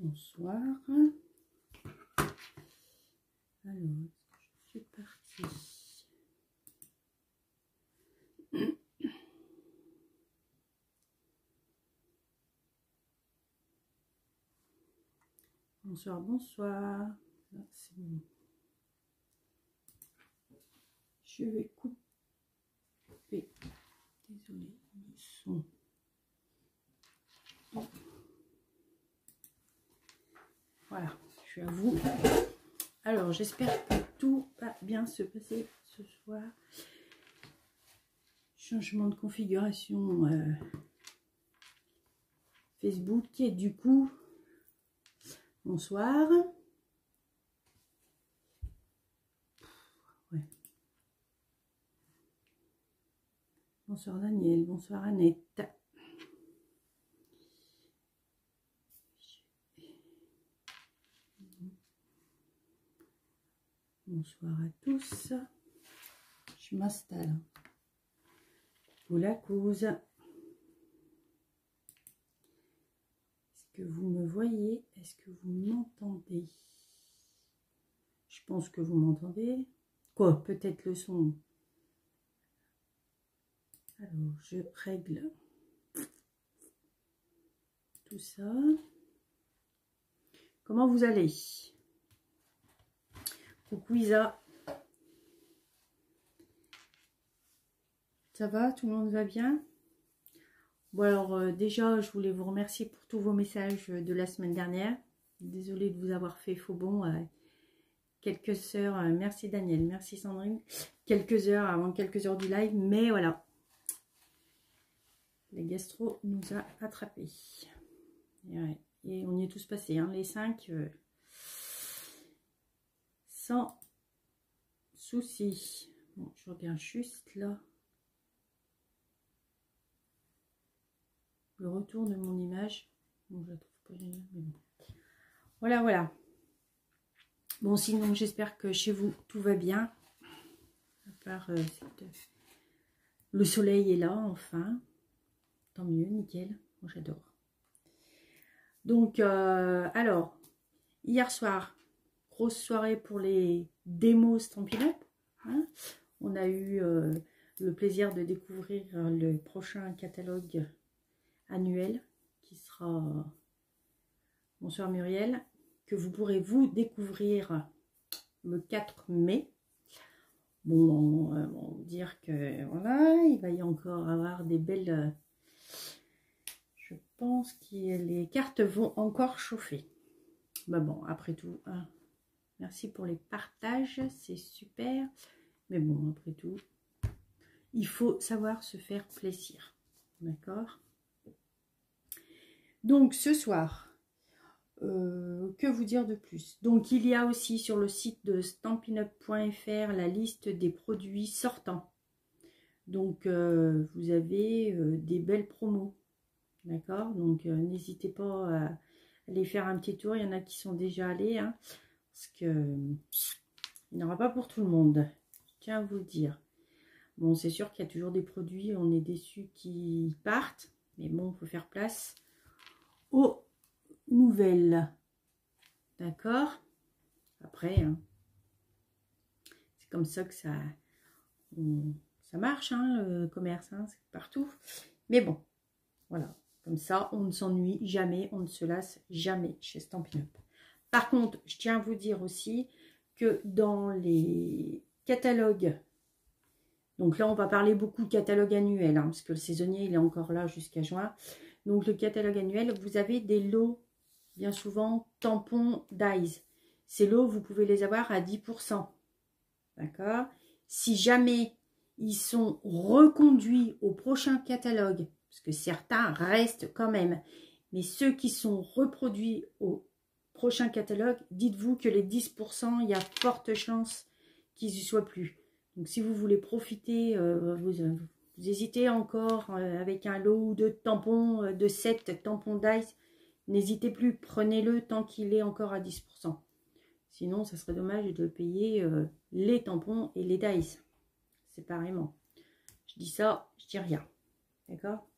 Bonsoir. Alors, je suis partie. Bonsoir, bonsoir. C'est bon. Je vais couper. Désolée, le son. Voilà, je suis à vous. Alors, j'espère que tout va bien se passer ce soir. Changement de configuration Facebook et du coup, bonsoir. Ouais. Bonsoir Daniel, bonsoir Annette. Bonsoir à tous. Je m'installe. Vous la cause. Est-ce que vous me voyez? Est-ce que vous m'entendez? Je pense que vous m'entendez. Quoi? Peut-être le son. Alors, je règle tout ça. Comment vous allez? Coucou Isa. Ça va? Tout le monde va bien? Bon alors déjà je voulais vous remercier pour tous vos messages de la semaine dernière. Désolée de vous avoir fait faux bond. Quelques heures, merci Daniel, merci Sandrine. Quelques heures avant quelques heures du live, mais voilà. La gastro nous a attrapés. Et on y est tous passés, hein, les 5. Sans souci. Bon, je regarde juste là. Le retour de mon image. Bon, je la trouve pas géniale, mais bon. Voilà, voilà. Bon, sinon, j'espère que chez vous, tout va bien. À part, le soleil est là, enfin. Tant mieux, nickel. Moi, j'adore. Donc, alors, hier soir, grosse soirée pour les démos Stampin' Up. Hein. On a eu le plaisir de découvrir le prochain catalogue annuel qui sera, bonsoir Muriel, que vous pourrez vous découvrir le 4 mai. Bon, on va dire que voilà, il va y encore avoir des belles, je pense que les cartes vont encore chauffer. Bah bon, après tout, hein, merci pour les partages, c'est super. Mais bon, après tout, il faut savoir se faire plaisir. D'accord? Donc, ce soir, que vous dire de plus? Donc, il y a aussi sur le site de stampinup.fr la liste des produits sortants. Donc, vous avez des belles promos. D'accord? Donc, n'hésitez pas à aller faire un petit tour. Il y en a qui sont déjà allés. Hein, parce que il n'y en aura pas pour tout le monde. Je tiens à vous le dire. Bon, c'est sûr qu'il y a toujours des produits, on est déçus qui partent. Mais bon, il faut faire place aux nouvelles. D'accord? Après, hein, c'est comme ça que ça marche, hein, le commerce, hein, c'est partout. Mais bon, voilà. Comme ça, on ne s'ennuie jamais, on ne se lasse jamais chez Stampin' Up. Par contre, je tiens à vous dire aussi que dans les catalogues, donc là, on va parler beaucoup de catalogue annuel, hein, parce que le saisonnier, il est encore là jusqu'à juin. Donc, le catalogue annuel, vous avez des lots, bien souvent, tampons Dies. Ces lots, vous pouvez les avoir à 10%. D'accord? Si jamais ils sont reconduits au prochain catalogue, parce que certains restent quand même, mais ceux qui sont reproduits au prochain catalogue, dites-vous que les 10%, il y a forte chance qu'ils n'y soient plus. Donc, si vous voulez profiter, vous hésitez encore avec un lot ou deux de tampons, de 7 tampons Dice, n'hésitez plus, prenez-le tant qu'il est encore à 10%. Sinon, ça serait dommage de payer les tampons et les Dice séparément. Je dis ça, je dis rien. D'accord?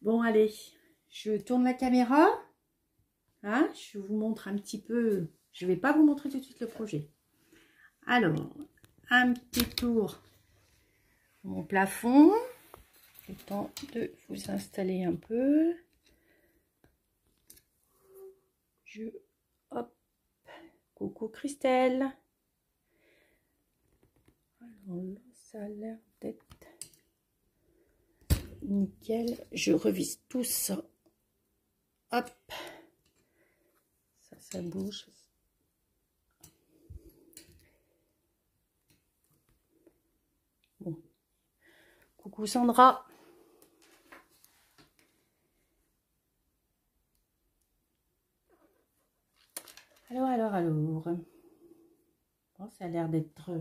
Bon, allez, je tourne la caméra. Hein, je vous montre un petit peu. Je ne vais pas vous montrer tout de suite le projet. Alors, un petit tour mon plafond. Le temps de vous installer un peu. Hop. Coucou Christelle. Alors là, ça a l'air d'être nickel. Je revise tout ça. Hop. Ça bouge. Bon. Coucou Sandra. Alors. Bon, ça a l'air d'être...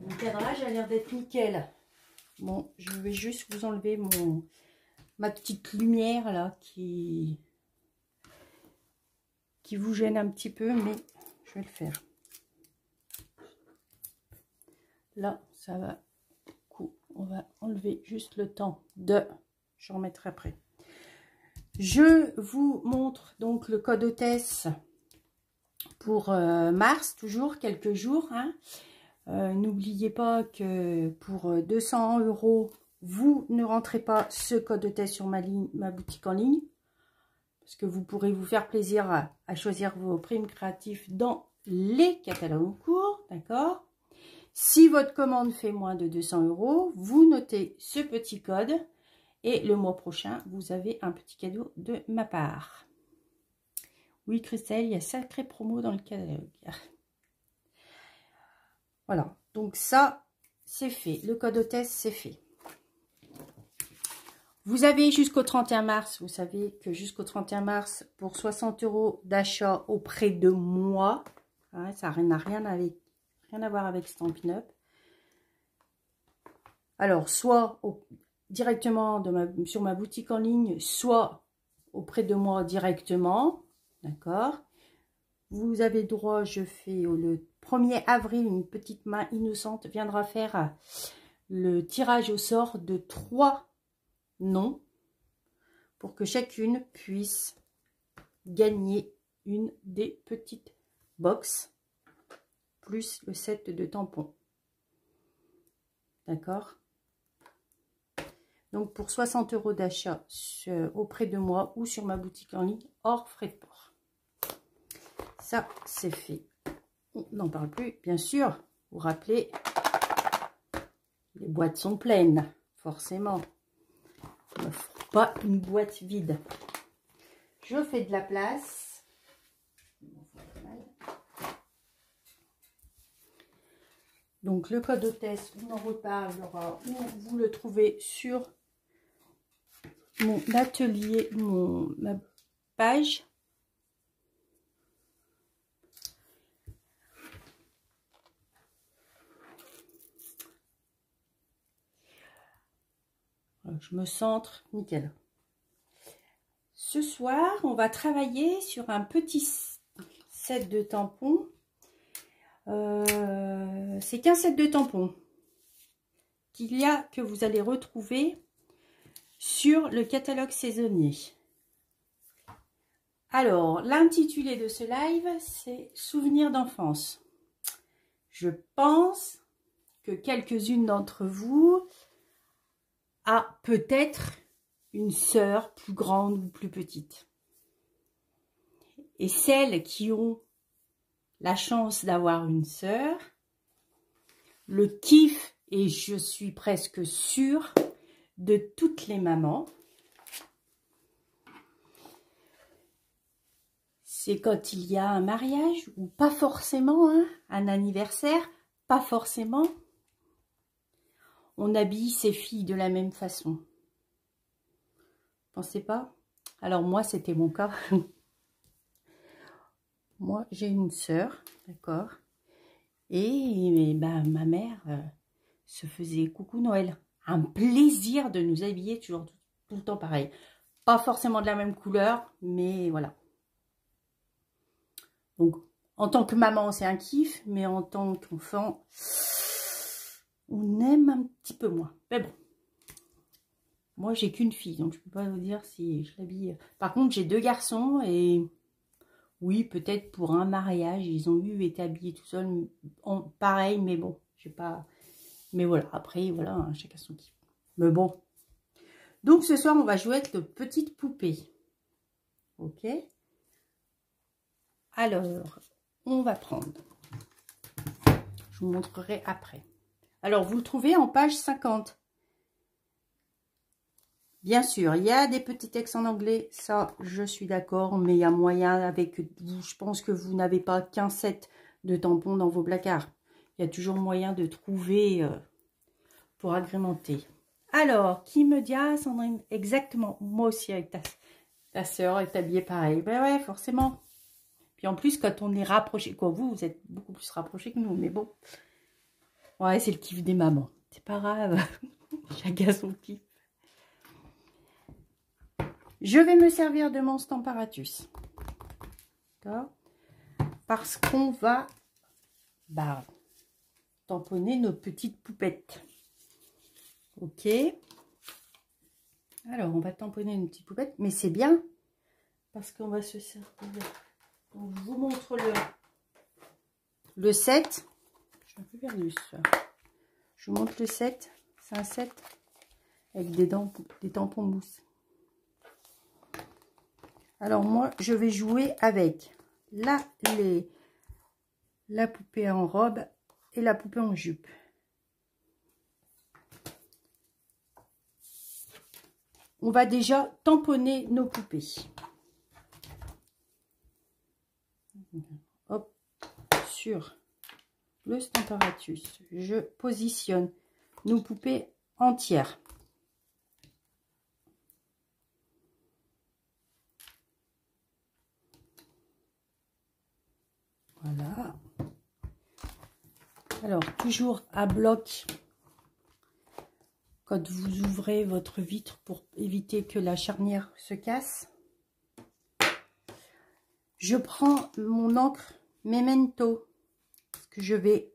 Le cadrage a l'air d'être nickel. Bon, je vais juste vous enlever ma petite lumière là qui vous gêne un petit peu, mais je vais le faire. Là, ça va. Du coup, on va enlever juste le temps de... Je remettrai après. Je vous montre donc le code hôtesse pour mars, toujours quelques jours. Hein. N'oubliez pas que pour 200 €, vous ne rentrez pas ce code hôtesse sur ma boutique en ligne. Parce que vous pourrez vous faire plaisir à choisir vos primes créatifs dans les catalogues en cours. D'accord? Si votre commande fait moins de 200 €, vous notez ce petit code. Et le mois prochain, vous avez un petit cadeau de ma part. Oui, Christelle, il y a sacré promo dans le catalogue. Voilà, donc ça, c'est fait. Le code hôtesse, c'est fait. Vous avez jusqu'au 31 mars, vous savez que jusqu'au 31 mars, pour 60 € d'achat auprès de moi, hein, ça n'a rien à voir avec Stampin' Up. Alors, soit directement sur ma boutique en ligne, soit auprès de moi directement, d'accord. Vous avez droit, je fais le 1er avril, une petite main innocente viendra faire le tirage au sort de 3 noms pour que chacune puisse gagner une des petites box plus le set de tampons. D'accord? Donc, pour 60 € d'achat auprès de moi ou sur ma boutique en ligne, hors frais de port. Ça, c'est fait. On n'en parle plus, bien sûr. Vous vous rappelez, les boîtes sont pleines, forcément. On n'offre pas une boîte vide. Je fais de la place. Donc, le code hôtesse, on en reparlera. Vous le trouvez sur mon atelier, ma page. Je me centre, nickel. Ce soir, on va travailler sur un petit set de tampons. C'est qu'un set de tampons que vous allez retrouver sur le catalogue saisonnier. Alors, l'intitulé de ce live, c'est Souvenirs d'enfance. Je pense que quelques-unes d'entre vous a peut-être une sœur plus grande ou plus petite. Et celles qui ont la chance d'avoir une sœur, le kiff, et je suis presque sûre, de toutes les mamans, c'est quand il y a un mariage, ou pas forcément, hein, un anniversaire, pas forcément, on habille ses filles de la même façon. Pensez pas? Alors moi, c'était mon cas. Moi, j'ai une sœur, d'accord? Et ben, ma mère se faisait coucou Noël. Un plaisir de nous habiller toujours tout le temps pareil. Pas forcément de la même couleur, mais voilà. Donc, en tant que maman, c'est un kiff, mais en tant qu'enfant, on aime un petit peu moins. Mais bon, Moi, j'ai qu'une fille, donc je peux pas vous dire si je l'habille. Par contre, j'ai 2 garçons et oui, peut-être pour un mariage, ils ont été habillés tout seuls, pareil, mais bon, j'ai pas. Mais voilà, après, voilà, hein, chacun son kiff. Mais bon. Donc ce soir, on va jouer avec de petites poupées. Ok. Alors, on va prendre. Je vous montrerai après. Alors, vous le trouvez en page 50. Bien sûr, il y a des petits textes en anglais, ça, je suis d'accord, mais il y a moyen avec vous. Je pense que vous n'avez pas qu'un set de tampons dans vos placards. Il y a toujours moyen de trouver pour agrémenter. Alors, qui me dit, ah, Sandrine, exactement, moi aussi avec ta soeur est habillée pareil. Ben ouais, forcément. Puis en plus, quand on est rapproché, quoi, vous êtes beaucoup plus rapprochés que nous, mais bon. Ouais, c'est le kiff des mamans. C'est pas grave, chacun son kiff. Je vais me servir de mon Stamparatus. D'accord? Parce qu'on va tamponner nos petites poupettes. Ok? Alors, on va tamponner une petite poupette, mais c'est bien parce qu'on va se servir. Donc, je vous montre le set. Je suis un peu perdue, ça. Je vous montre le set. C'est un set avec des tampons mousse. Alors, moi, je vais jouer avec la poupée en robe et la poupée en jupe. On va déjà tamponner nos poupées. Hop, sur le Stamparatus, je positionne nos poupées entières. Voilà. Alors, toujours à bloc, quand vous ouvrez votre vitre pour éviter que la charnière se casse. Je prends mon encre Memento, parce que je vais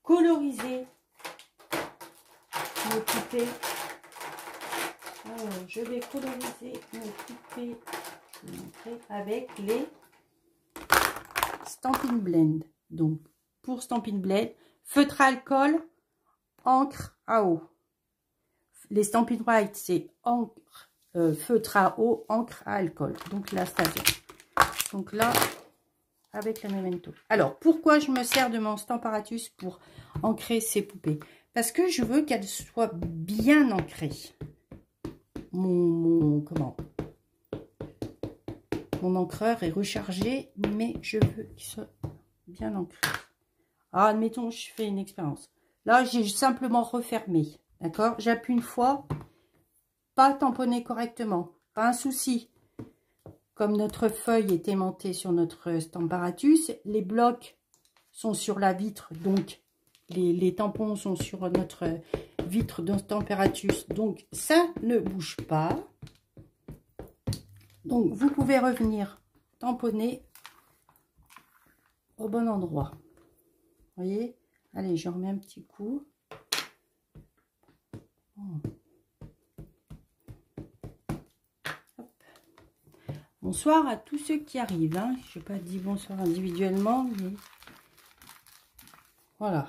coloriser mes poupées. Alors, je vais coloriser mes poupées avec les Stampin' Blend. Donc, pour Stampin' Blend, feutre à alcool, encre à eau. Les Stampin' White, c'est encre, feutre à eau, encre à alcool. Donc, la station. Donc là, avec la Memento. Alors, pourquoi je me sers de mon Stamparatus pour ancrer ces poupées? Parce que je veux qu'elles soient bien ancrées. Mon encreur est rechargé, mais je veux qu'il soit bien ancré. Ah, admettons, je fais une expérience. Là, j'ai simplement refermé. D'accord? J'appuie une fois, pas tamponné correctement. Pas un souci. Comme notre feuille est aimantée sur notre Stamparatus, les blocs sont sur la vitre, donc les tampons sont sur notre vitre de Stamparatus, donc ça ne bouge pas. Donc vous pouvez revenir tamponner au bon endroit. Vous voyez? Allez, je remets un petit coup. Bonsoir à tous ceux qui arrivent. Hein. Je n'ai pas dit bonsoir individuellement, mais voilà.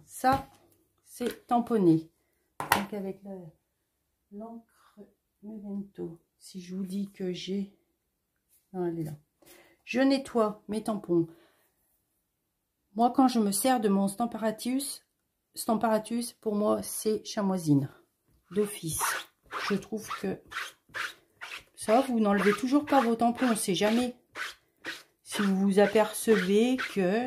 Ça, c'est tamponné. Donc avec l'encre Memento. Si je vous dis que j'ai... Non, elle est là. Je nettoie mes tampons. Moi, quand je me sers de mon Stamparatus, pour moi, c'est chamoisine. D'office. Je trouve que... Ça, vous n'enlevez toujours pas vos tampons, on ne sait jamais. Si vous vous apercevez que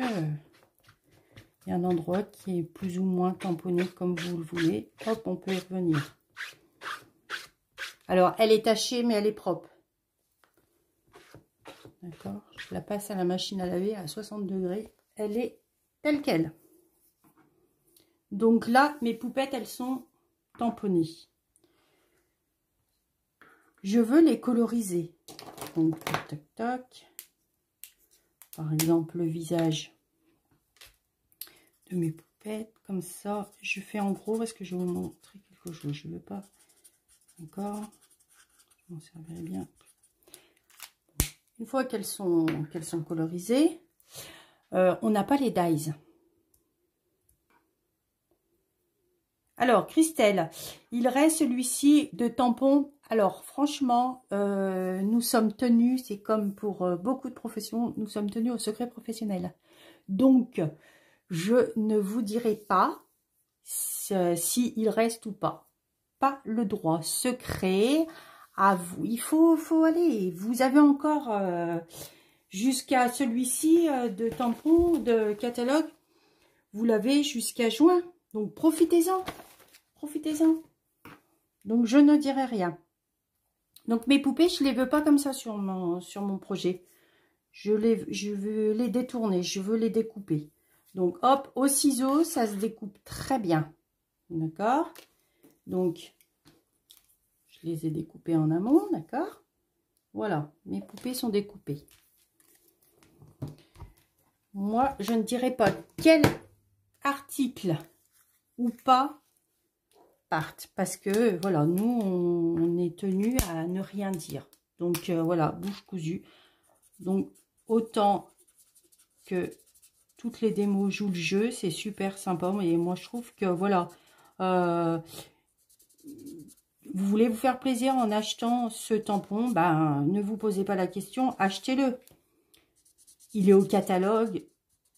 il y a un endroit qui est plus ou moins tamponné comme vous le voulez, hop, on peut y revenir. Alors, elle est tachée, mais elle est propre. D'accord? Je la passe à la machine à laver à 60 degrés. Elle est telle qu'elle. Donc là, mes poupettes, elles sont tamponnées. Je veux les coloriser. Donc, tac, tac, tac. Par exemple, le visage de mes poupettes. Comme ça, je fais en gros, parce que je vais vous montrer quelque chose. Je ne veux pas D'accord, je m'en servirai bien. Une fois qu'elles sont colorisées, on n'a pas les dies. Alors, Christelle, il reste celui-ci de tampon. Alors, franchement, nous sommes tenus, c'est comme pour beaucoup de professions, nous sommes tenus au secret professionnel. Donc, je ne vous dirai pas s'il reste ou pas. Pas le droit. Secret, à vous. Il faut aller. Vous avez encore jusqu'à celui-ci de tampon, de catalogue. Vous l'avez jusqu'à juin. Donc, profitez-en. Profitez-en. Donc, je ne dirai rien. Donc, mes poupées, je ne les veux pas comme ça sur mon projet. Je veux les détourner. Je veux les découper. Donc, hop, au ciseau, ça se découpe très bien. D'accord? Donc, je les ai découpées en amont. D'accord? Voilà, mes poupées sont découpées. Moi, je ne dirai pas quel article ou pas partent, parce que voilà, nous on est tenu à ne rien dire. Donc voilà, bouche cousue. Donc autant que toutes les démos jouent le jeu, c'est super sympa. Et moi je trouve que voilà, vous voulez vous faire plaisir en achetant ce tampon, ben ne vous posez pas la question, achetez-le. Il est au catalogue,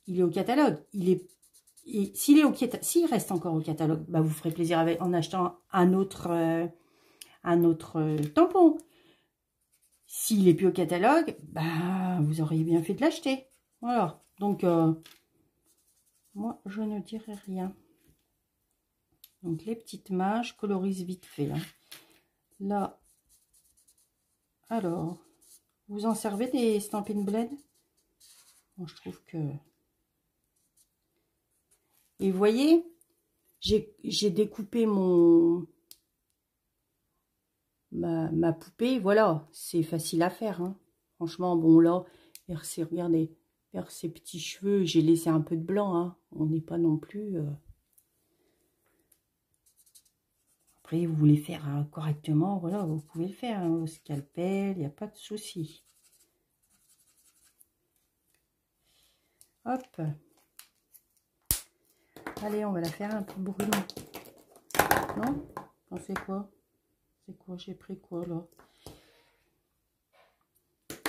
il est au catalogue, il est. Et s'il reste encore au catalogue, bah vous ferez plaisir en achetant un autre tampon. S'il n'est plus au catalogue, bah vous auriez bien fait de l'acheter. Voilà. Donc, moi, je ne dirai rien. Donc, les petites mains, je colorise vite fait. Hein. Là, alors, vous en servez des Stampin' Blend? Moi, je trouve que... Et vous voyez, j'ai découpé ma poupée, voilà, c'est facile à faire. Hein. Franchement, bon là, regardez, vers ses petits cheveux, j'ai laissé un peu de blanc. Hein. On n'est pas non plus... Après, vous voulez faire correctement, voilà, vous pouvez le faire. Hein, au scalpel, il n'y a pas de souci. Hop. Allez, on va la faire un peu brune. Non? On fait quoi? C'est quoi? J'ai pris quoi, là?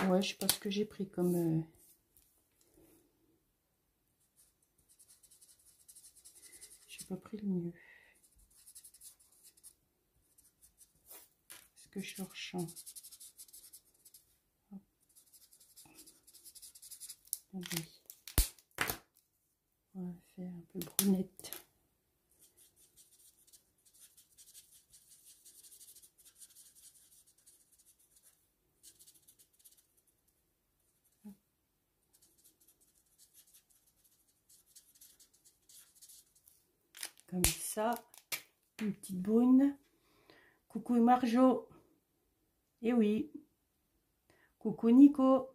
Ouais, je sais pas ce que j'ai pris comme... J'ai pas pris le mieux. Est-ce que je cherche? Allez. On va faire un peu brunette. Comme ça. Une petite brune. Coucou Marjo. Et oui. Coucou Nico.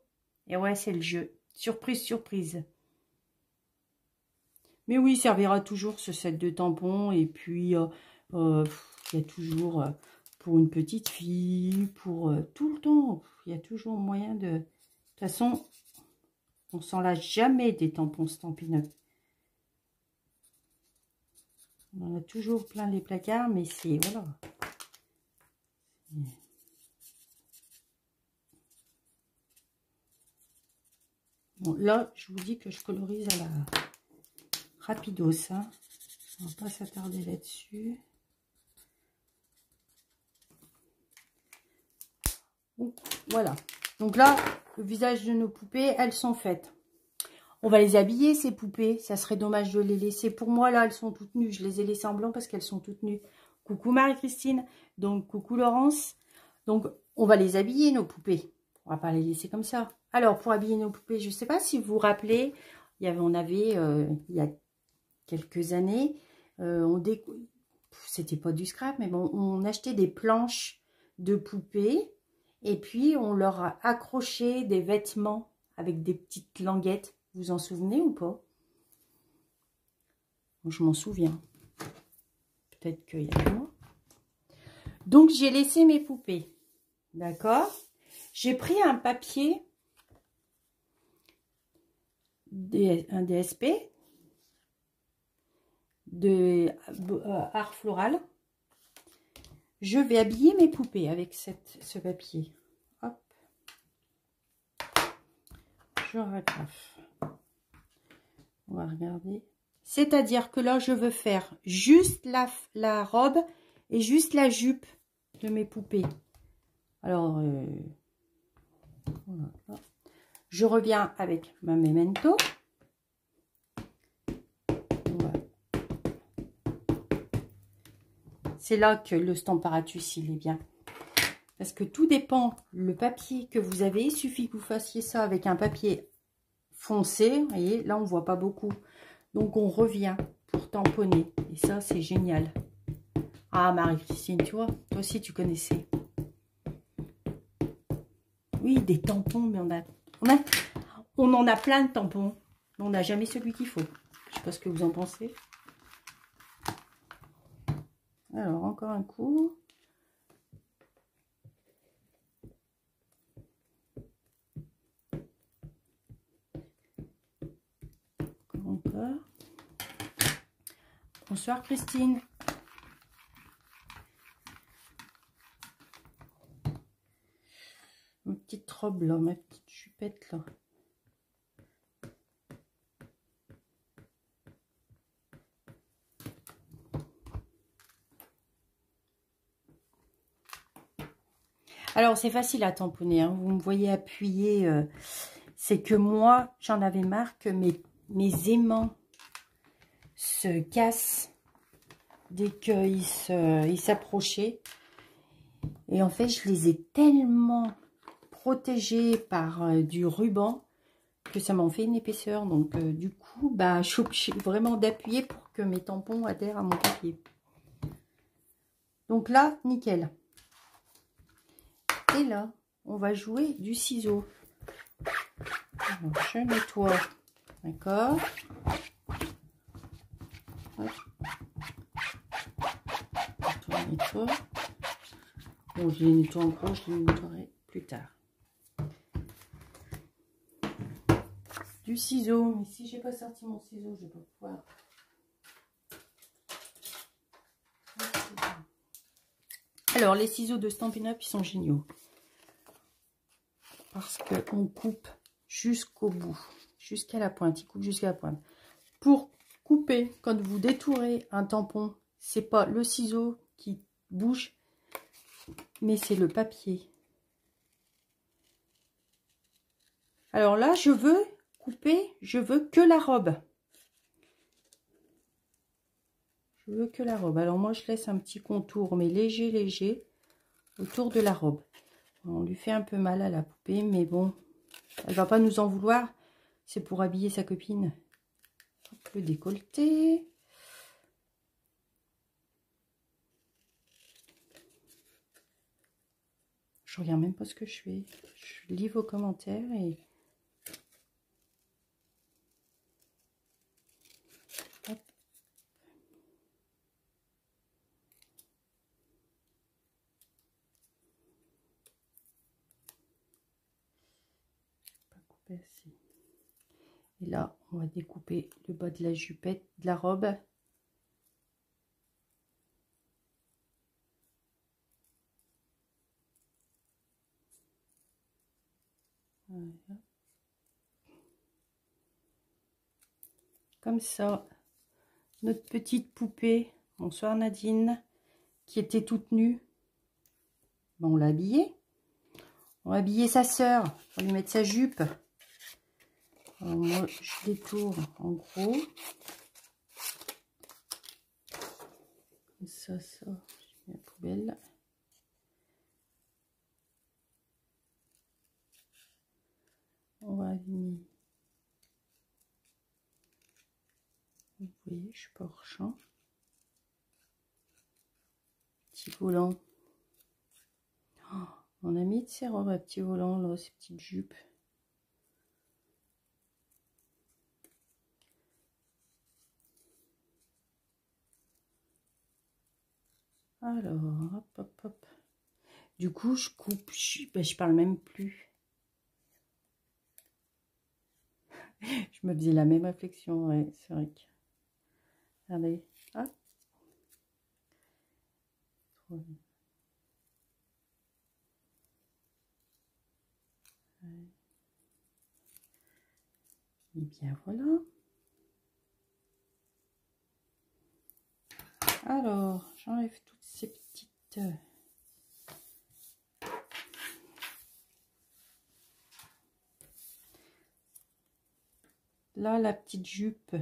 Et ouais, c'est le jeu. Surprise, surprise. Mais oui, il servira toujours ce set de tampons. Et puis, il y a toujours pour une petite fille, pour tout le temps. Il y a toujours moyen de... De toute façon, on s'en lasse jamais des tampons Stampin' Up. On en a toujours plein les placards, mais c'est... Voilà. Bon, là, je vous dis que je colorise à la rapidos. Hein. On va pas s'attarder là-dessus. Voilà. Donc là, le visage de nos poupées, elles sont faites. On va les habiller, ces poupées. Ça serait dommage de les laisser. Pour moi, là, elles sont toutes nues. Je les ai laissées en blanc parce qu'elles sont toutes nues. Coucou Marie-Christine. Donc, coucou Laurence. Donc, on va les habiller, nos poupées. On va pas les laisser comme ça. Alors, pour habiller nos poupées, je ne sais pas si vous vous rappelez, on avait, il y a quelques années, c'était pas du scrap, mais bon, on achetait des planches de poupées et puis on leur a accroché des vêtements avec des petites languettes. Vous vous en souvenez ou pas? Je m'en souviens. Peut-être qu'il y a que moi. Donc, j'ai laissé mes poupées. D'accord? J'ai pris un papier, un DSP, de art floral. Je vais habiller mes poupées avec ce papier. Hop. Je ragrafe. On va regarder. C'est-à-dire que là, je veux faire juste la robe et juste la jupe de mes poupées. Alors, voilà. Je reviens avec ma memento. Voilà. C'est là que le Stamparatus, il est bien. Parce que tout dépend, le papier que vous avez, il suffit que vous fassiez ça avec un papier foncé. Vous voyez, là, on ne voit pas beaucoup. Donc, on revient pour tamponner. Et ça, c'est génial. Ah, Marie-Christine, tu vois, toi aussi, tu connaissais. Oui, des tampons, mais on en a plein de tampons. Mais on n'a jamais celui qu'il faut. Je ne sais pas ce que vous en pensez. Alors, encore un coup. Encore. Bonsoir, Christine. Ma petite robe, là, ma petite jupette, là. Alors, c'est facile à tamponner, hein. Vous me voyez appuyer. C'est que moi, j'en avais marre que mes aimants se cassent dès qu'ils s'approchaient. Et en fait, je les ai tellement protégés par du ruban que ça m'en fait une épaisseur. Donc, du coup, bah, je suis obligée vraiment d'appuyer pour que mes tampons adhèrent à mon papier. Donc là, nickel. Et là, on va jouer du ciseau. Alors, je nettoie. D'accord. Je nettoie. Bon, je les nettoie en gros, je les nettoierai plus tard. Du ciseau. Mais si j'ai pas sorti mon ciseau, je vais pas pouvoir. Alors, les ciseaux de Stampin' Up, ils sont géniaux. Parce qu'on coupe jusqu'au bout, jusqu'à la pointe. Ils coupent jusqu'à la pointe. Pour couper, quand vous détourez un tampon, c'est pas le ciseau qui bouge, mais c'est le papier. Alors là, je veux couper, je veux que la robe. Je veux que la robe. Alors moi, je laisse un petit contour, mais léger, léger, autour de la robe. On lui fait un peu mal à la poupée, mais bon, elle va pas nous en vouloir. C'est pour habiller sa copine. Hop, le décolleté. Je regarde même pas ce que je fais. Je lis vos commentaires et... Hop. Et là, on va découper le bas de la jupette, de la robe. Voilà. Comme ça, notre petite poupée, bonsoir Nadine, qui était toute nue. Bon, on l'a habillée. On va habiller sa sœur. On va lui mettre sa jupe. Alors moi, je détourne en gros. Comme ça, je mets la poubelle. On va aligner. Vous voyez, je suis pas hors champ. Petit volant. Oh, on a mis de ces robes à petit volant, là, ces petites jupes. Alors, hop, hop, hop. Du coup, je coupe, je parle même plus. Je me faisais la même réflexion, ouais, c'est vrai que... Regardez, hop. Ouais. Et bien voilà. Alors, j'enlève toutes ces petites... Là, la petite jupe.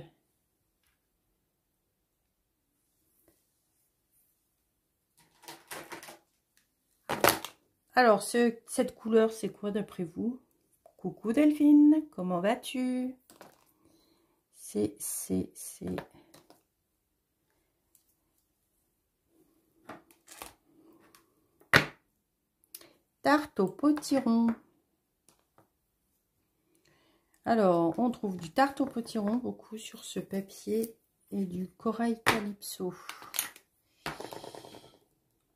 Alors, cette couleur, c'est quoi d'après vous? Coucou Delphine, comment vas-tu? C'est... Tarte au potiron. Alors, on trouve du tarte au potiron beaucoup sur ce papier et du corail calypso.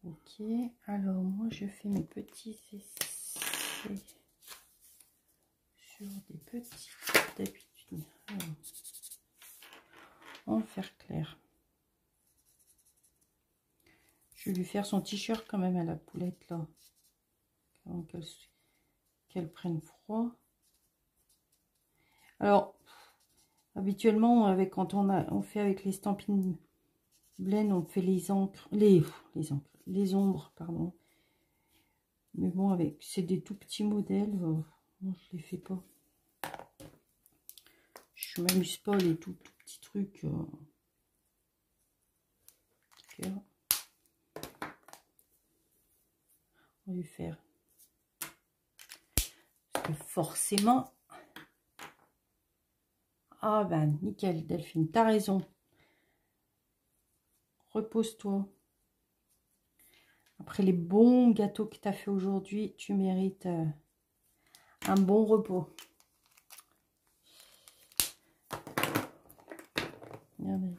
Ok, alors moi je fais mes petits essais sur des petits d'habitude. On va faire clair. Je vais lui faire son t-shirt quand même à la poulette là, avant qu'elle prenne froid. Alors, habituellement, quand on fait avec les Stampin' Blend, on fait les encres, les ombres, pardon. Mais bon, c'est des tout petits modèles, non, je les fais pas. Je m'amuse pas les tout petits trucs. On va lui faire. Parce que forcément. Ah ben nickel Delphine, t'as raison. Repose-toi. Après les bons gâteaux que tu as fait aujourd'hui, tu mérites un bon repos. Regardez.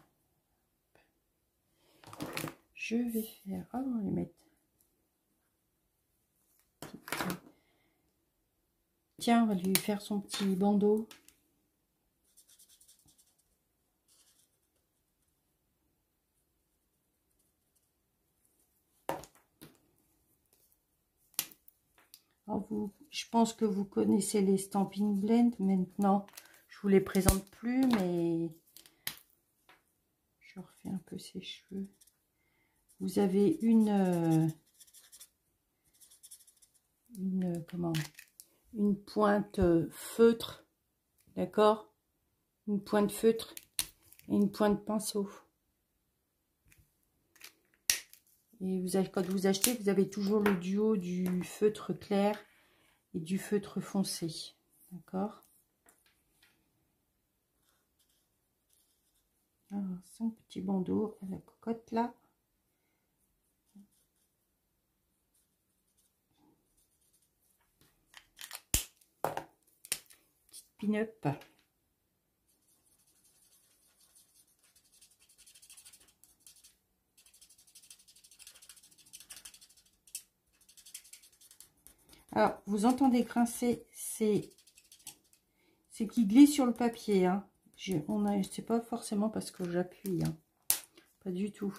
Je vais faire... Ah, on va les mettre. Tiens, on va lui faire son petit bandeau. Alors je pense que vous connaissez les Stampin' Blend. Maintenant, je vous les présente plus, mais je refais un peu ses cheveux. Vous avez une pointe feutre, d'accord? Une pointe feutre et une pointe pinceau. Et quand vous achetez, vous avez toujours le duo du feutre clair et du feutre foncé. D'accord? Alors, son petit bandeau à la cocotte là. Petite pin-up. Alors, vous entendez grincer, c'est qui glisse sur le papier. Hein. C'est pas forcément parce que j'appuie. Hein. Pas du tout.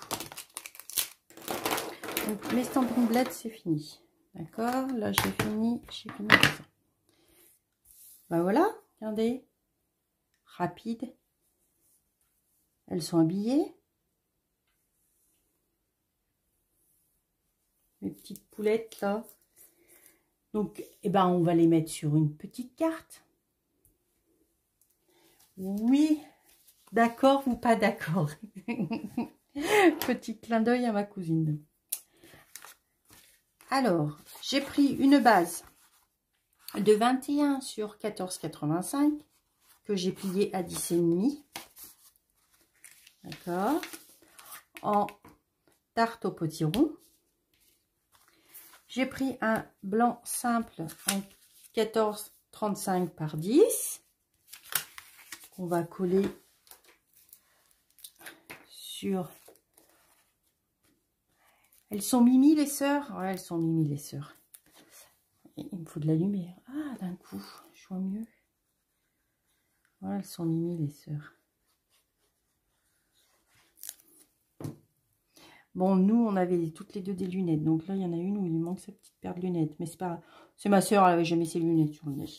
Donc, mes Stampin' Blend, c'est fini. D'accord? Là, j'ai fini ça. Ben voilà, regardez. Rapide. Elles sont habillées. Mes petites poulettes, là. Donc, eh ben, on va les mettre sur une petite carte. Oui, d'accord ou pas d'accord. Petit clin d'œil à ma cousine. Alors, j'ai pris une base de 21 sur 14,85 que j'ai plié à 10,5. D'accord. En tarte au potiron. J'ai pris un blanc simple en 14,35 par 10. On va coller sur Elles sont mimi les sœurs? Ouais, elles sont mimi les sœurs. Il me faut de la lumière. Ah, d'un coup, je vois mieux. Ouais, elles sont mimi les sœurs. Bon, nous, on avait toutes les deux des lunettes. Donc là, il y en a une où il lui manque sa petite paire de lunettes. Mais c'est pas... C'est ma sœur, elle n'avait jamais ses lunettes sur le nez.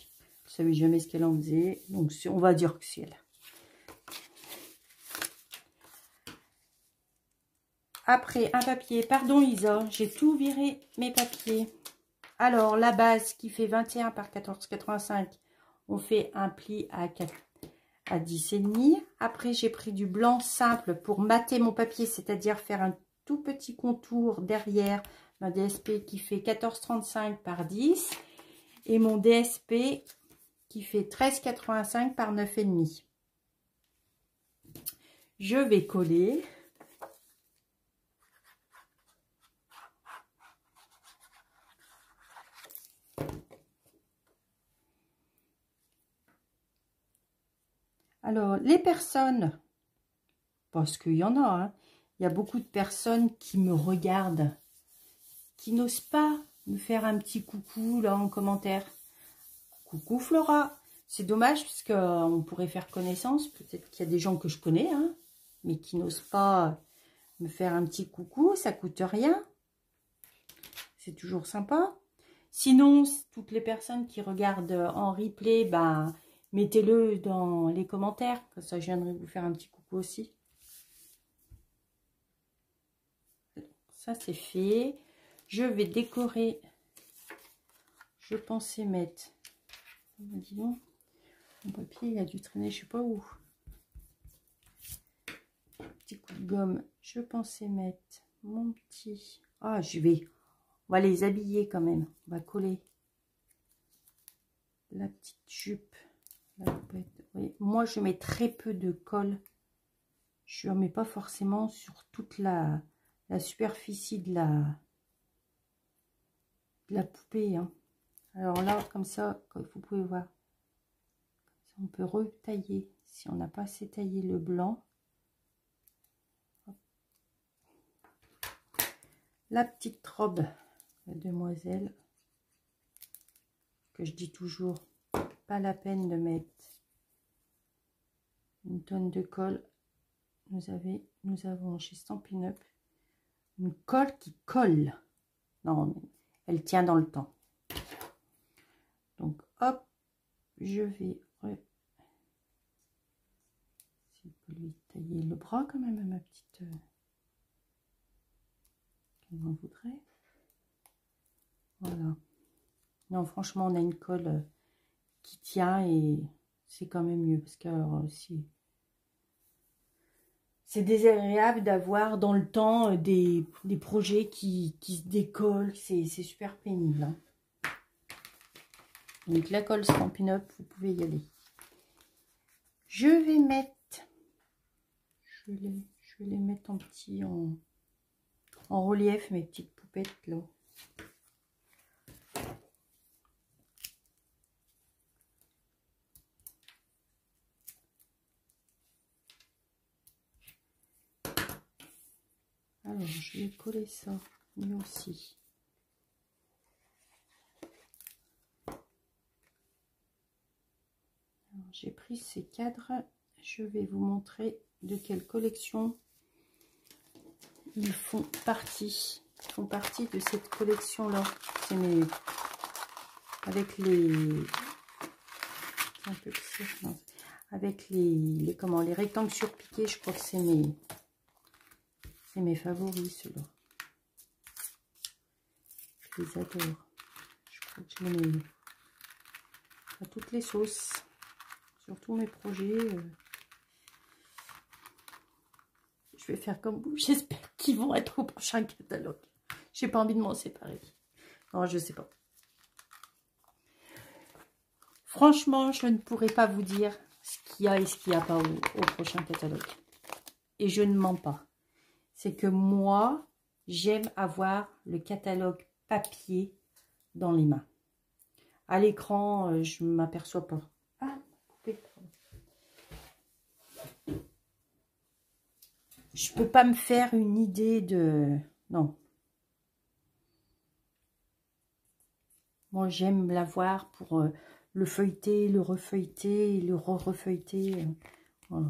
Elle savait jamais ce qu'elle en faisait. Donc, on va dire que c'est elle. Après, un papier. Pardon, Lisa, j'ai tout viré mes papiers. Alors, la base qui fait 21 par 14,85. On fait un pli à 10,5. Après, j'ai pris du blanc simple pour mater mon papier, c'est-à-dire faire un tout petit contour derrière ma DSP qui fait 14,35 par 10 et mon DSP qui fait 13,85 par 9,5. Je vais coller. Alors, les personnes, parce qu'il y en a, hein, il y a beaucoup de personnes qui me regardent, qui n'osent pas me faire un petit coucou là en commentaire. Coucou Flora, c'est dommage parce qu'on pourrait faire connaissance. Peut-être qu'il y a des gens que je connais, hein, mais qui n'osent pas me faire un petit coucou. Ça coûte rien. C'est toujours sympa. Sinon, toutes les personnes qui regardent en replay, ben, mettez-le dans les commentaires. Comme ça, je viendrai vous faire un petit coucou aussi. Ça, c'est fait. Je vais décorer. Je pensais mettre... Dis donc, mon papier, il a dû traîner, je sais pas où. Petit coup de gomme. Je pensais mettre mon petit... Ah, on va les habiller quand même. On va coller la petite jupe. Oui. Moi, je mets très peu de colle. Je ne mets pas forcément sur toute la superficie de la poupée. Hein. Alors là, comme ça, vous pouvez voir, on peut retailler. Si on n'a pas assez taillé le blanc. Hop. La petite robe, la demoiselle, que je dis toujours, pas la peine de mettre une tonne de colle. Nous avons chez Stampin' Up une colle qui colle. Non, mais elle tient dans le temps. Donc, hop, je vais lui tailler le bras quand même à ma petite... qu'elle en voudrait. Voilà. Non, franchement, on a une colle qui tient et c'est quand même mieux. Parce que si... C'est désagréable d'avoir dans le temps des projets qui se décollent. C'est super pénible. Hein. Donc la colle Stampin' Up, vous pouvez y aller. Je vais mettre... Je vais les mettre en petit, en relief, mes petites poupettes là. Alors, je vais coller ça, lui aussi. J'ai pris ces cadres. Je vais vous montrer de quelle collection ils font partie. Ils font partie de cette collection-là. C'est mes... Avec les... Un peu de cire, non. Avec les rectangles surpiqués, je crois que c'est mes favoris, ceux-là. Je les adore. Je crois que je les mets à toutes les sauces. Sur tous mes projets. Je vais faire comme vous. J'espère qu'ils vont être au prochain catalogue. J'ai pas envie de m'en séparer. Non, je sais pas. Franchement, je ne pourrais pas vous dire ce qu'il y a et ce qu'il n'y a pas au prochain catalogue. Et je ne mens pas. C'est que moi, j'aime avoir le catalogue papier dans les mains. À l'écran, je ne m'aperçois pas. Ah, coupé. Je peux pas me faire une idée de... Non. Moi, j'aime l'avoir pour le feuilleter, le refeuilleter, le re-refeuilleter. Voilà.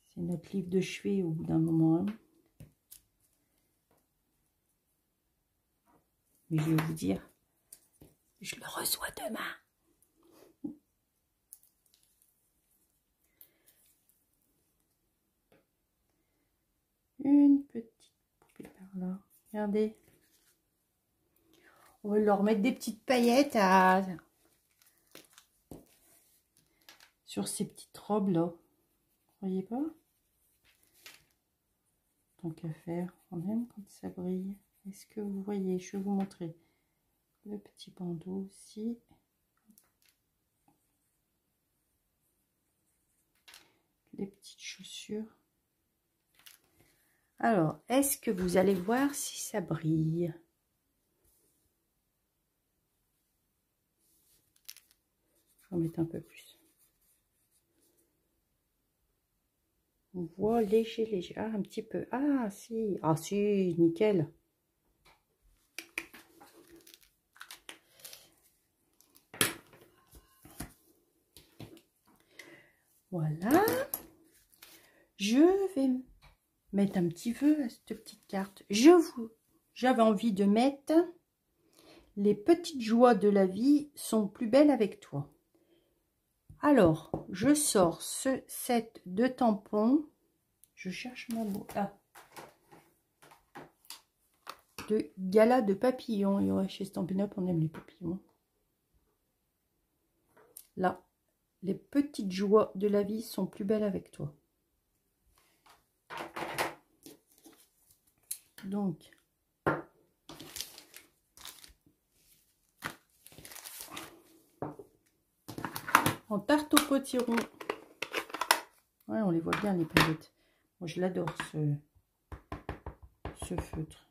C'est notre livre de chevet au bout d'un moment. Hein. Mais je vais vous dire, je le reçois demain. Une petite poupée par là. Regardez. On va leur mettre des petites paillettes sur ces petites robes là. Vous voyez pas? Tant qu'à faire, quand même quand ça brille. Est-ce que vous voyez? Je vais vous montrer le petit bandeau aussi. Les petites chaussures. Alors, est-ce que vous allez voir si ça brille? Je vais en mettre un peu plus. On voit léger, léger. Ah, un petit peu. Ah, si. Ah, si, nickel. Voilà. Je vais mettre un petit peu à cette petite carte. J'avais envie de mettre les petites joies de la vie sont plus belles avec toi. Alors, je sors ce set de tampons. Je cherche mon mot. Ah. De gala de papillons. Il y aurait chez Stampin' Up, on aime les papillons. Là, les petites joies de la vie sont plus belles avec toi. Donc, en tarte au potiron. Ouais, on les voit bien les paillettes. Moi, je l'adore ce feutre.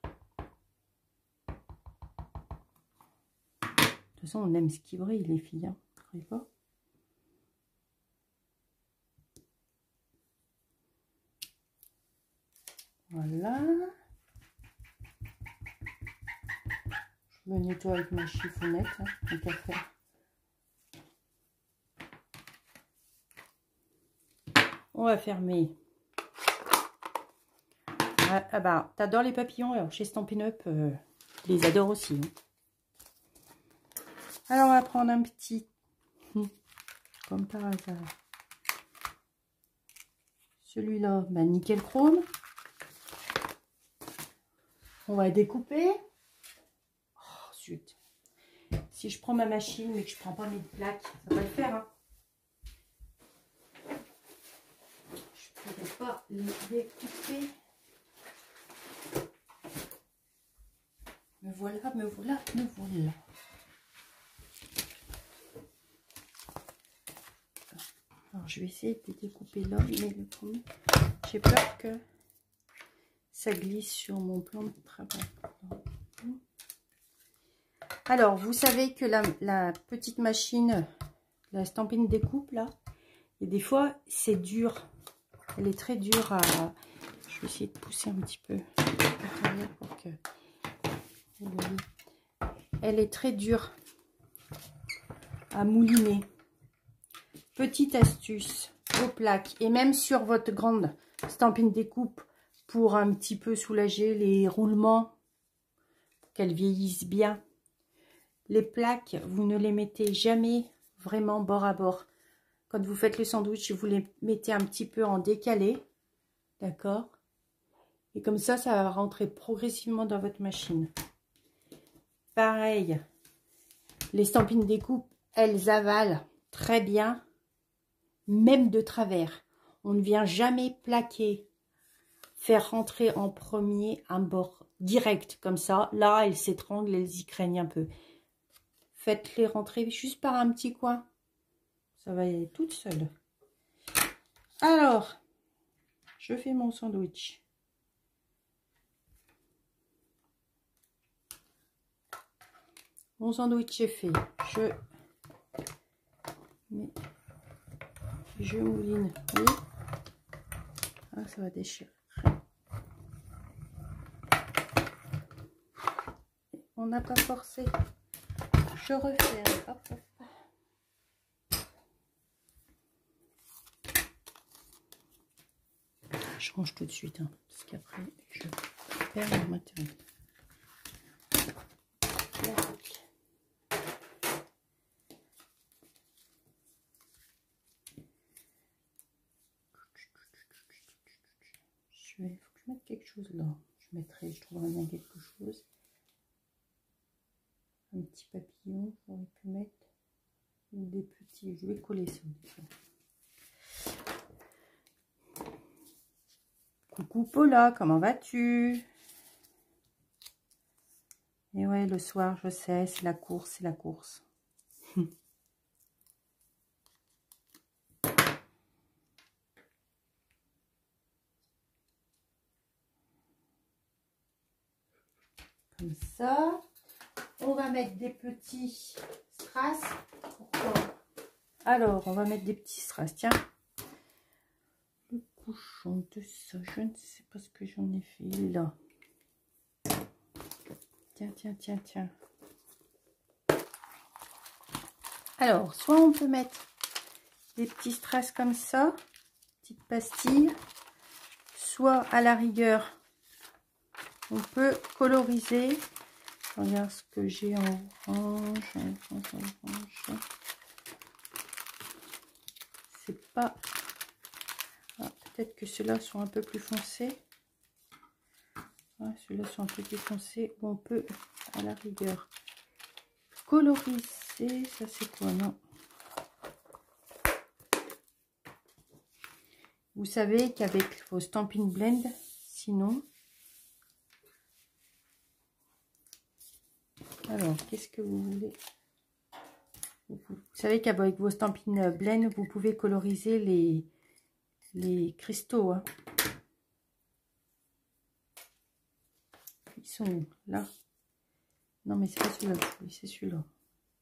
De toute façon, on aime ce qui brille, les filles. Hein. Vous croyez pas? Voilà. Je me nettoie avec ma chiffonnette. Hein, tant qu'à faire. On va fermer. Ah bah, t'adores les papillons. Alors, chez Stampin' Up, je les adore aussi. Hein. Alors, on va prendre un petit. Comme par hasard. Celui-là, bah, nickel chrome. On va découper. Oh, zut. Si je prends ma machine, mais que je prends pas mes plaques, ça va le faire. Hein. Je ne pourrais pas les découper. Me voilà, me voilà, me voilà. Alors, je vais essayer de découper là, mais le premier, j'ai peur que ça glisse sur mon plan de travail. Alors, vous savez que la petite machine, la Stampin' découpe, là, et des fois, c'est dur. Elle est très dure à... Je vais essayer de pousser un petit peu pour que... Elle est très dure à mouliner. Petite astuce, vos plaques, et même sur votre grande Stampin' découpe, pour un petit peu soulager les roulements, pour qu'elles vieillissent bien. Les plaques, vous ne les mettez jamais vraiment bord à bord. Quand vous faites le sandwich, vous les mettez un petit peu en décalé. D'accord? Et comme ça, ça va rentrer progressivement dans votre machine. Pareil, les Stampin' découpe, elles avalent très bien, même de travers. On ne vient jamais plaquer, faire rentrer en premier un bord direct, comme ça. Là, elles s'étranglent, elles y craignent un peu. Faites-les rentrer juste par un petit coin. Ça va y aller toute seule. Alors, je fais mon sandwich. Mon sandwich est fait. Je mouline. Oui. Ah, ça va déchirer. Et on n'a pas forcé. Je refais. Hop, hop. Je range tout de suite, hein, parce qu'après, je perds mon matériel. Il faut que je mette quelque chose là. Je trouverai bien quelque chose. Un petit papillon, j'aurais pu mettre des petits. Je vais coller ça. Coucou Paula, comment vas-tu? Et ouais, le soir, je sais, c'est la course, c'est la course. Comme ça. On va mettre des petits strass. Pourquoi? Alors, on va mettre des petits strass. Tiens. Le bouchon de ça, je ne sais pas ce que j'en ai fait là. Tiens, tiens, tiens, tiens. Alors, soit on peut mettre des petits strass comme ça, petites pastilles, soit à la rigueur, on peut coloriser. Regarde ce que j'ai en orange. C'est pas... Ah, peut-être que ceux-là sont un peu plus foncés. Ouais, ceux-là sont un peu plus foncés. On peut, à la rigueur, coloriser. Ça, c'est quoi? Non. Vous savez qu'avec vos Stampin' Blend, sinon... Alors, qu'est-ce que vous voulez? Vous savez qu'avec vos Stampin' Blend, vous pouvez coloriser les cristaux. Hein. Ils sont où? Là? Non, mais c'est pas celui-là. Oui, c'est celui-là.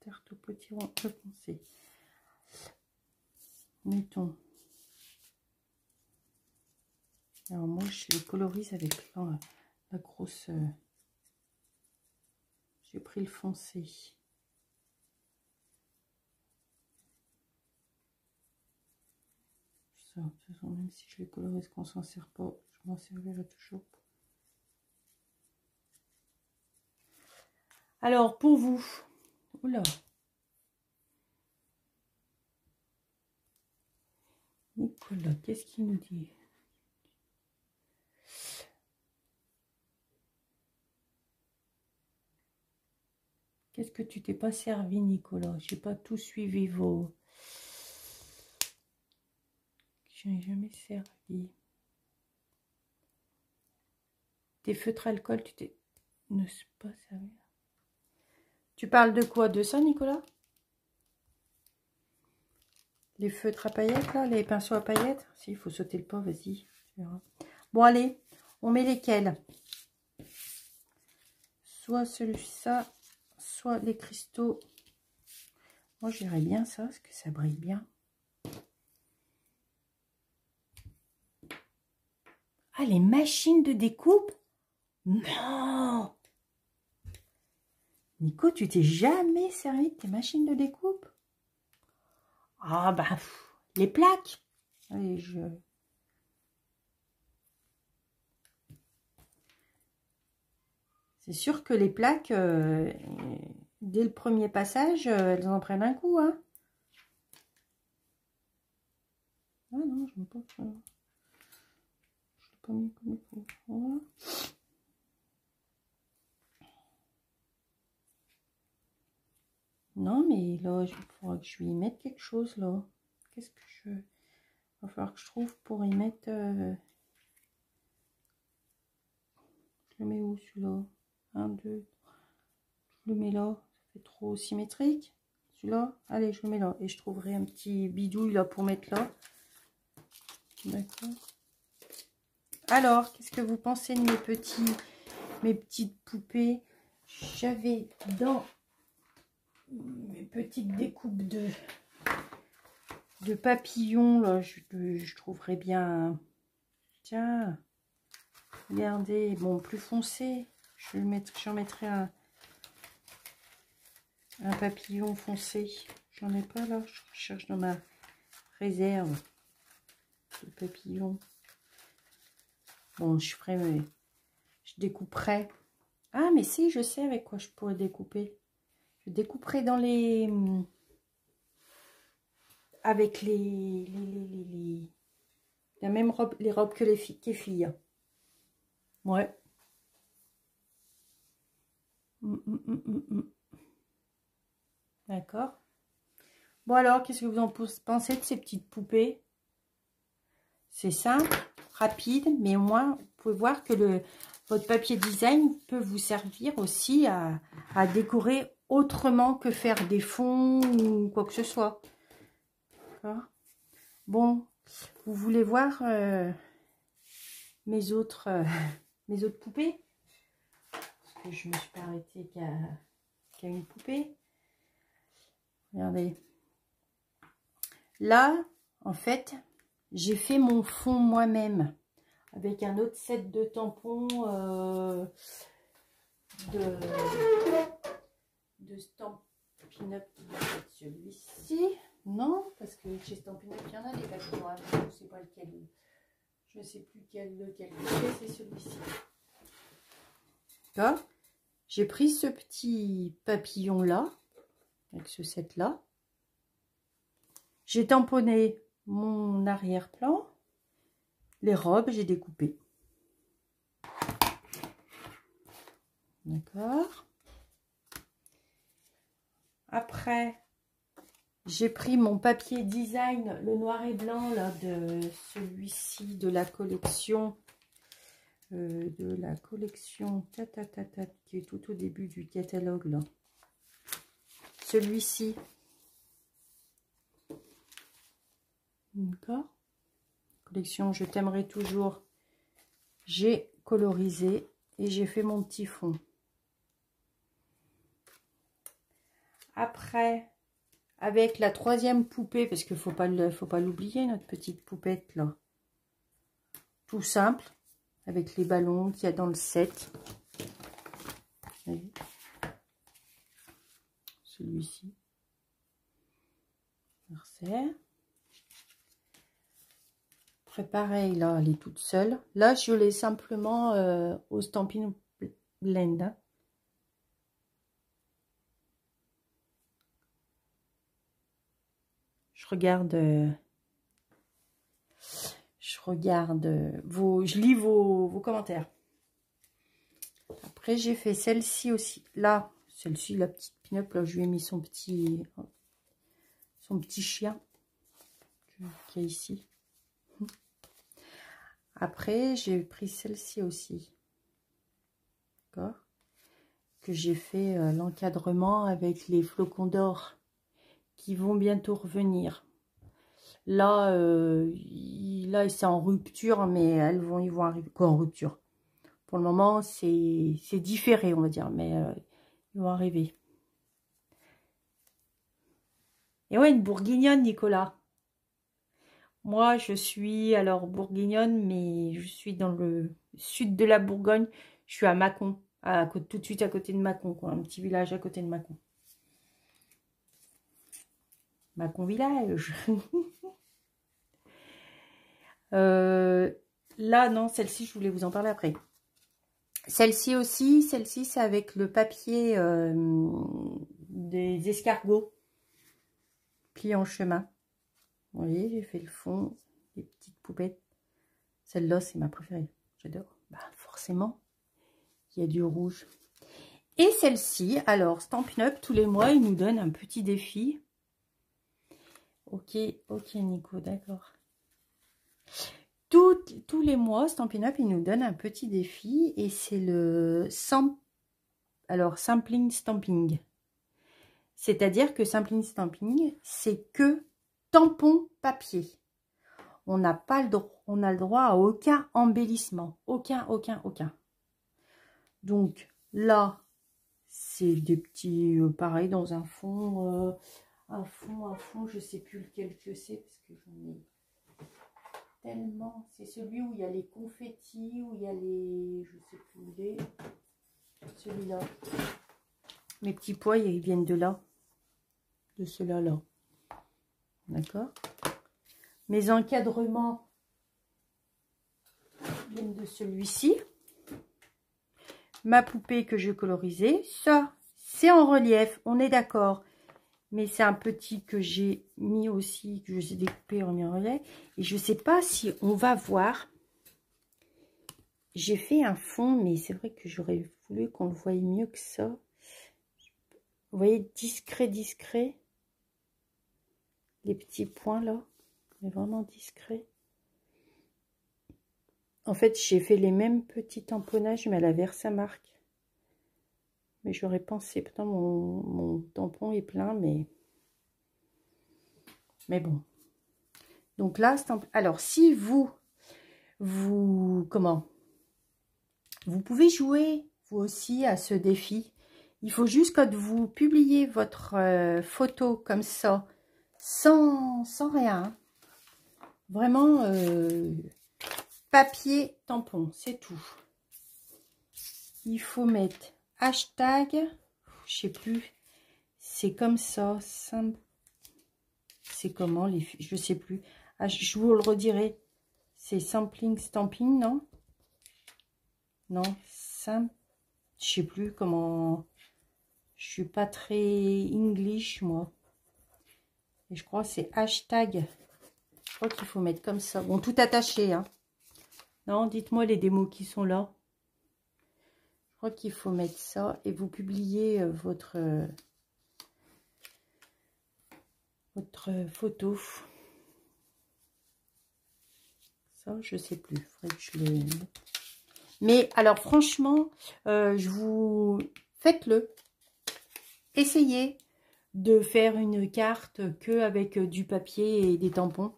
Tarte au potiron foncé. Mettons. Alors, moi, je les colorise avec la grosse... J'ai pris le foncé. Ça, de toute façon, même si je les colorise qu'on s'en sert pas, je m'en servirai toujours. Alors, pour vous, oula, Nicolas, qu'est-ce qu'il nous dit? Qu'est-ce que tu t'es pas servi, Nicolas? J'ai pas tout suivi vos... Je n'ai jamais servi. Tes feutres alcool, tu t'es... Ne sais pas servi. Tu parles de quoi? De ça, Nicolas? Les feutres à paillettes, là? Les pinceaux à paillettes? Si, il faut sauter le pas, vas-y. Bon, allez, on met lesquels? Soit celui-ci, soit les cristaux. Moi, j'irais bien ça, parce que ça brille bien. Ah, les machines de découpe? Non! Nico, tu t'es jamais servi de tes machines de découpe? Ah, bah, les plaques. Allez, C'est sûr que les plaques, dès le premier passage, elles en prennent un coup, hein. Ah non, je ne veux pas ça. Je l'ai pas mis comme il faut. Voilà. Non, mais là, il faudra que je lui mette quelque chose, là. Qu'est-ce que je... Il va falloir que je trouve pour y mettre... Je le mets où, celui-là? 1, 2... Je le mets là. Ça fait trop symétrique. Celui-là, allez, je le mets là. Et je trouverai un petit bidouille, là, pour mettre là. D'accord. Alors, qu'est-ce que vous pensez de mes petites poupées? J'avais dans mes petites découpes de papillons, là, je trouverais bien. Tiens, regardez, bon, plus foncé. J'en mettrai un un papillon foncé. J'en ai pas là, je recherche dans ma réserve de papillons. Bon, je ferai, mais je découperai. Ah, mais si, je sais avec quoi je pourrais découper. Je découperai dans les... avec la même robe, les robes que les filles. Ouais. D'accord. Bon alors, qu'est-ce que vous en pensez de ces petites poupées? C'est simple, rapide, mais au moins, vous pouvez voir que votre papier design peut vous servir aussi à décorer autrement que faire des fonds ou quoi que ce soit. D'accord. Bon, vous voulez voir mes autres poupées? Parce que je me suis pas arrêtée qu'à une poupée. Regardez. Là, en fait, j'ai fait mon fond moi-même avec un autre set de tampons de Stampin' Up. Celui-ci. Non, parce que chez Stampin' Up, il y en a des papillons. Je ne sais pas lequel. Je ne sais plus lequel c'est celui-ci. D'accord. J'ai pris ce petit papillon là, avec ce set là. J'ai tamponné mon arrière-plan. Les robes, j'ai découpé. D'accord. Après, j'ai pris mon papier design, le noir et blanc, là, de celui-ci, de la collection. Qui est tout au début du catalogue, là. Celui-ci. D'accord. Collection Je t'aimerai toujours. J'ai colorisé et j'ai fait mon petit fond. Après, avec la troisième poupée, parce qu'il faut pas l'oublier, notre petite poupette là. Tout simple, avec les ballons qu'il y a dans le set. Celui-ci. Merci. Pareil, là, elle est toute seule. Là, je l'ai simplement au Stampin' Blend. Hein. Je regarde je lis vos commentaires. Après, j'ai fait celle-ci aussi. Là, celle-ci, la petite pin-up, là, je lui ai mis son petit chien qui est ici. Après, j'ai pris celle-ci aussi. D'accord. Que j'ai fait l'encadrement avec les flocons d'or qui vont bientôt revenir. Là, là c'est en rupture, mais ils vont arriver. Quoi, en rupture? Pour le moment, c'est différé, on va dire, mais ils vont arriver. Et ouais, une bourguignonne, Nicolas. Moi, je suis alors bourguignonne, mais je suis dans le sud de la Bourgogne. Je suis à Mâcon, tout de suite à côté de Mâcon, quoi, un petit village à côté de Mâcon. Mâcon village. Là, non, celle-ci, je voulais vous en parler après. Celle-ci aussi, c'est avec le papier des escargots plié en chemin. Vous voyez, j'ai fait le fond, des petites poupettes. Celle-là, c'est ma préférée. J'adore. Bah, forcément, il y a du rouge. Et celle-ci, alors, Stampin' Up, tous les mois, il nous donne un petit défi. Ok, Nico, d'accord. Tous les mois, Stampin' Up, il nous donne un petit défi et c'est le Sampling Stamping. C'est-à-dire que Sampling Stamping, c'est que tampon papier. On n'a pas le droit, on a le droit à aucun embellissement. Aucun. Donc là, c'est des petits, pareil, dans un fond, je sais plus lequel que c'est parce que j'en ai tellement. C'est celui où il y a les confettis, où il y a les, je sais plus où il est. Celui-là. Mes petits pois, ils viennent de là. de cela là. D'accord? Mes encadrements viennent de celui-ci. Ma poupée que je colorisais. Ça, c'est en relief, on est d'accord. Mais c'est un petit que j'ai mis aussi, que je ai découpé en relief. Et je ne sais pas si on va voir. J'ai fait un fond, mais c'est vrai que j'aurais voulu qu'on le voie mieux que ça. Vous voyez, discret, discret. Les petits points là. Mais vraiment discret. En fait, j'ai fait les mêmes petits tamponnages, mais à la Versamark. Mais j'aurais pensé, pourtant mon tampon est plein, mais bon. Donc là, alors si vous pouvez jouer vous aussi à ce défi. Il faut juste quand vous publiez votre photo comme ça, sans rien, vraiment papier tampon, c'est tout. Il faut mettre hashtag, je sais plus, c'est comme ça, c'est comment les filles, je sais plus. Je vous le redirai. C'est sampling stamping, non? Non, simple. Je sais plus comment. Je suis pas très English moi. Et je crois que c'est hashtag. Je crois qu'il faut mettre comme ça. Bon, tout attaché, hein. Non, dites-moi les démos qui sont là. Je crois qu'il faut mettre ça et vous publiez votre photo. Ça, je sais plus. Faudrait que je le... Mais alors franchement, faites-le. Essayez de faire une carte que avec du papier et des tampons.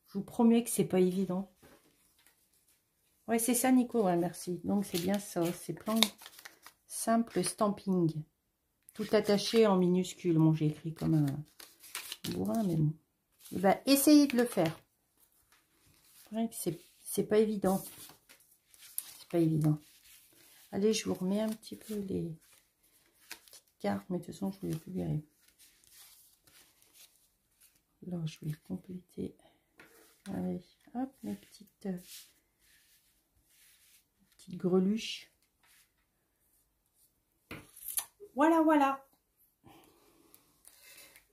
Je vous promets que c'est pas évident. Ouais, c'est ça, Nico. Ouais, merci. Donc c'est bien ça. C'est plan simple stamping. Tout attaché en minuscule. Bon, j'ai écrit comme un bourrin, mais bon. Et ben, essayez de le faire. Ouais, c'est pas évident. C'est pas évident. Allez, je vous remets un petit peu les petites cartes, mais de toute façon, je ne vais plus virer. Là, je vais compléter. Allez, hop, mes petites greluches. Voilà, voilà.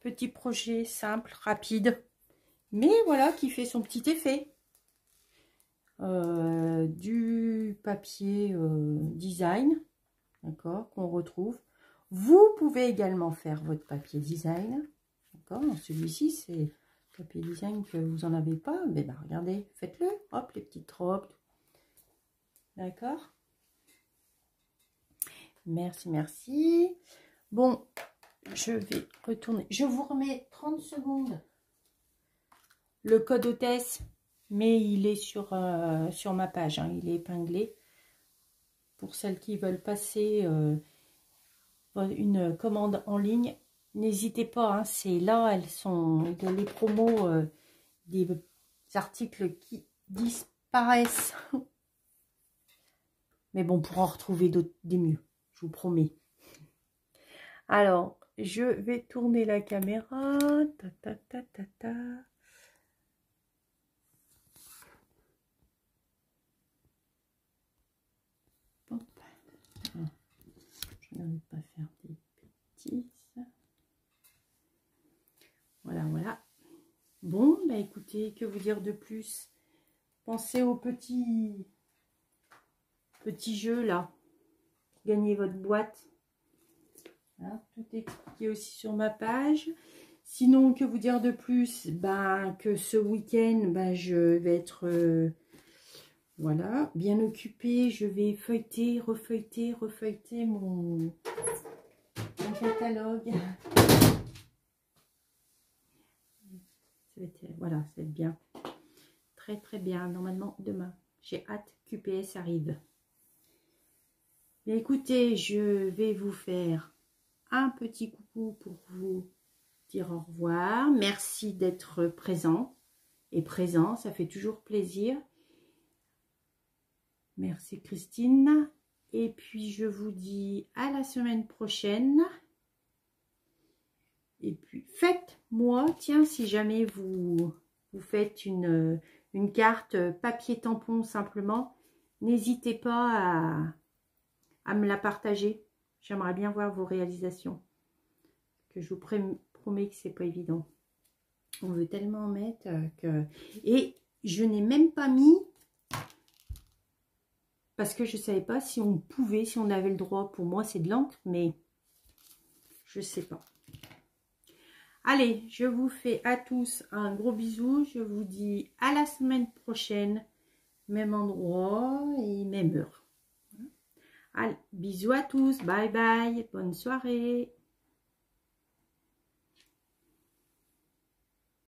Petit projet simple, rapide, mais voilà, qui fait son petit effet. Du papier design, d'accord, qu'on retrouve. Vous pouvez également faire votre papier design, d'accord. Celui-ci, c'est papier design que vous en avez pas, mais ben regardez, faites-le. Hop, les petites robes, d'accord. Merci, merci. Bon, je vais retourner. Je vous remets 30 secondes le code hôtesse, mais il est sur ma page, hein, il est épinglé. Pour celles qui veulent passer une commande en ligne, n'hésitez pas, hein, c'est là, elles sont les promos des articles qui disparaissent. Mais bon, pour en retrouver d'autres, des mieux, je vous promets. Alors, je vais tourner la caméra. Ta, ta, ta, ta, ta. Hop. Je n'arrive pas à faire des petits. Voilà, voilà. Bon, bah écoutez, que vous dire de plus? Pensez aux petits jeux là. Gagnez votre boîte. Hein, tout est expliqué aussi sur ma page. Sinon, que vous dire de plus? Ben, que ce week-end, ben, je vais être voilà, bien occupée. Je vais feuilleter, refeuilleter mon catalogue. Voilà, ça va être bien. Très, très bien. Normalement, demain. J'ai hâte qu'UPS arrive. Mais écoutez, je vais vous faire un petit coucou pour vous dire au revoir. Merci d'être présent et présent. Ça fait toujours plaisir. Merci Christine. Et puis, je vous dis à la semaine prochaine. Et puis, faites-moi, tiens, si jamais vous faites une carte papier tampon simplement, n'hésitez pas à me la partager. J'aimerais bien voir vos réalisations. Que je vous promets que c'est pas évident. On veut tellement mettre que... Et je n'ai même pas mis... Parce que je ne savais pas si on pouvait, si on avait le droit. Pour moi, c'est de l'encre, mais je ne sais pas. Allez, je vous fais à tous un gros bisou. Je vous dis à la semaine prochaine. Même endroit et même heure. Allez, bisous à tous. Bye bye. Bonne soirée.